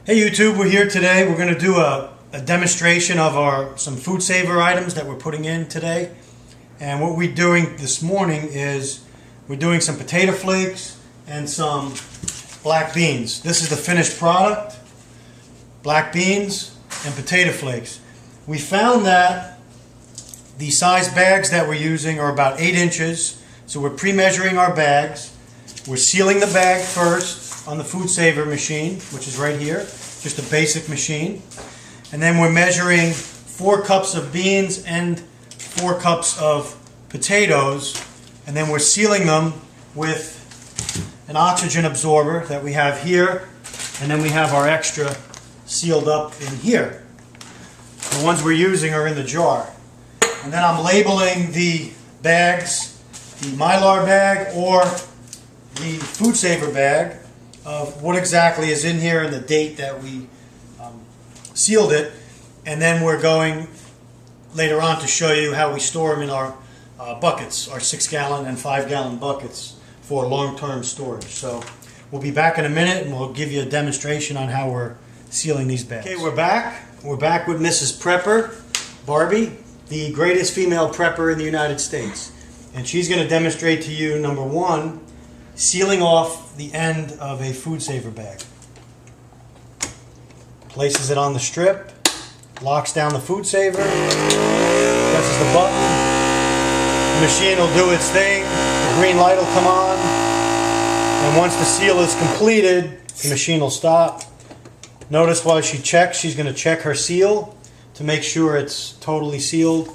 Hey YouTube, we're here today. We're going to do a demonstration of some food saver items that we're putting in today. And what we're doing this morning is we're doing some potato flakes and some black beans. This is the finished product, black beans and potato flakes. We found that the size bags that we're using are about 8 inches. So we're pre-measuring our bags. We're sealing the bag first on the food saver machine, which is right here, just a basic machine. And then we're measuring 4 cups of beans and 4 cups of potatoes, and then we're sealing them with an oxygen absorber that we have here, and then we have our extra sealed up in here. The ones we're using are in the jar. And then I'm labeling the bags, the Mylar bag or the food saver bag, of what exactly is in here and the date that we sealed it. And then we're going later on to show you how we store them in our buckets, our 6-gallon and 5-gallon buckets for long-term storage. So we'll be back in a minute and we'll give you a demonstration on how we're sealing these bags. Okay, we're back. We're back with Mrs. Prepper, Barbie, the greatest female prepper in the United States. And she's going to demonstrate to you, number one, sealing off the end of a food saver bag. Places it on the strip, locks down the food saver, presses the button, the machine will do its thing, the green light will come on, and once the seal is completed, the machine will stop. Notice while she checks, she's going to check her seal to make sure it's totally sealed,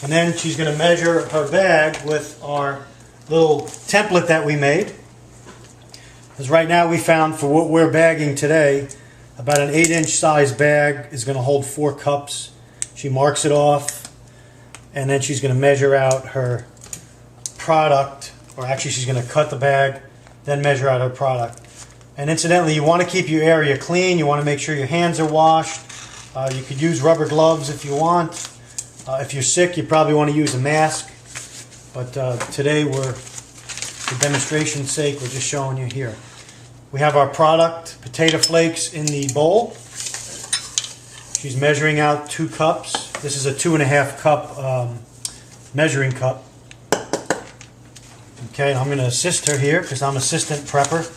and then she's going to measure her bag with our little template that we made. Because right now we found for what we're bagging today, about an 8-inch size bag is going to hold 4 cups. She marks it off, and then she's going to measure out her product, or actually she's going to cut the bag, then measure out her product. And incidentally, you want to keep your area clean. You want to make sure your hands are washed. You could use rubber gloves if you want. If you're sick, you probably want to use a mask. But today, for demonstration's sake, we're just showing you here. We have our product, potato flakes, in the bowl. She's measuring out 2 cups. This is a 2.5 cup measuring cup. Okay, I'm going to assist her here because I'm assistant prepper.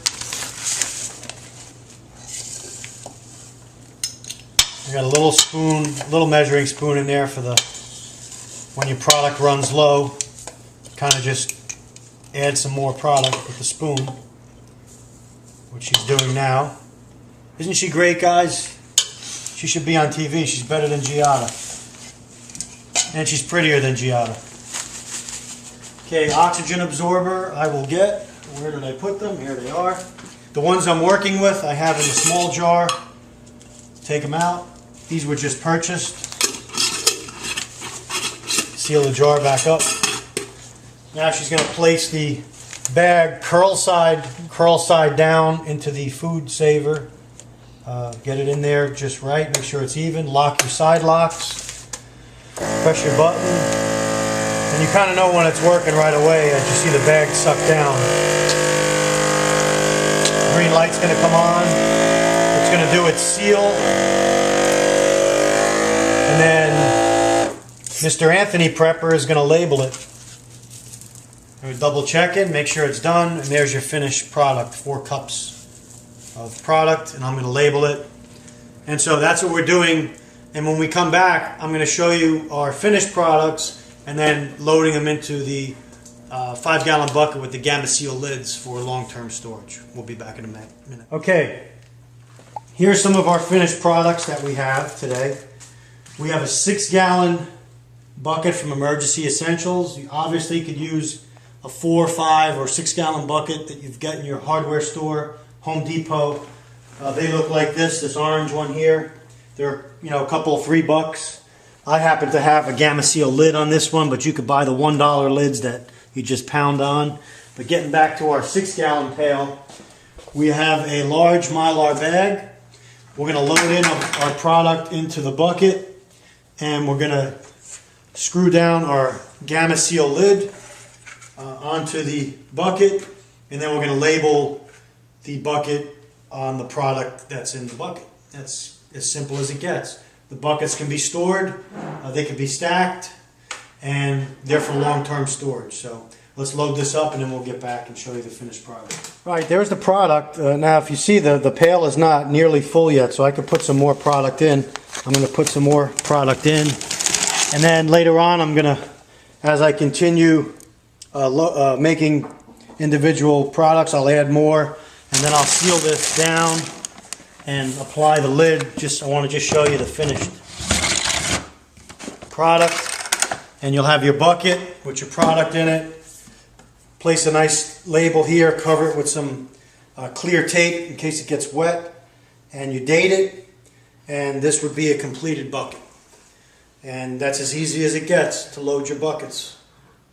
I got a little spoon, little measuring spoon in there for when your product runs low. Kind of just add some more product with the spoon, which she's doing now. Isn't she great, guys? She should be on TV. She's better than Giada. And she's prettier than Giada. Okay, oxygen absorber I will get. Where did I put them? Here they are. The ones I'm working with I have in a small jar. Take them out. These were just purchased. Seal the jar back up. Now she's going to place the bag curl side down into the food saver. Get it in there just right. Make sure it's even. Lock your side locks. Press your button. And you kind of know when it's working right away as you see the bag suck down. Green light's going to come on. It's going to do its seal. And then Mr. Anthony Prepper is going to label it. Double check it, make sure it's done, and there's your finished product, 4 cups of product, and I'm going to label it. And so that's what we're doing. And when we come back, I'm going to show you our finished products and then loading them into the 5-gallon bucket with the Gamma Seal lids for long-term storage. We'll be back in a minute. Okay, here's some of our finished products that we have today. We have a 6-gallon bucket from Emergency Essentials. You obviously could use a 4, 5, or 6-gallon bucket that you've got in your hardware store, Home Depot. They look like this orange one here. They're a couple, $3. I happen to have a Gamma Seal lid on this one, but you could buy the $1 lids that you just pound on. But getting back to our 6-gallon pail, we have a large Mylar bag. We're going to load in our product into the bucket, and we're going to screw down our Gamma Seal lid onto the bucket, and then we're going to label the bucket on the product that's in the bucket. That's as simple as it gets. The buckets can be stored, they can be stacked, and they're for long-term storage. So let's load this up and then we'll get back and show you the finished product. All right, there's the product. Now if you see the pail is not nearly full yet, so I could put some more product in. I'm going to put some more product in. And then later on I'm going to, as I continue making individual products, I'll add more. And then I'll seal this down and apply the lid. I want to just show you the finished product. And you'll have your bucket with your product in it. Place a nice label here, cover it with some clear tape in case it gets wet, and you date it, and this would be a completed bucket. And that's as easy as it gets to load your buckets.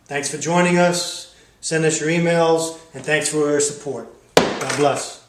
Thanks for joining us. Send us your emails, and thanks for your support. God bless.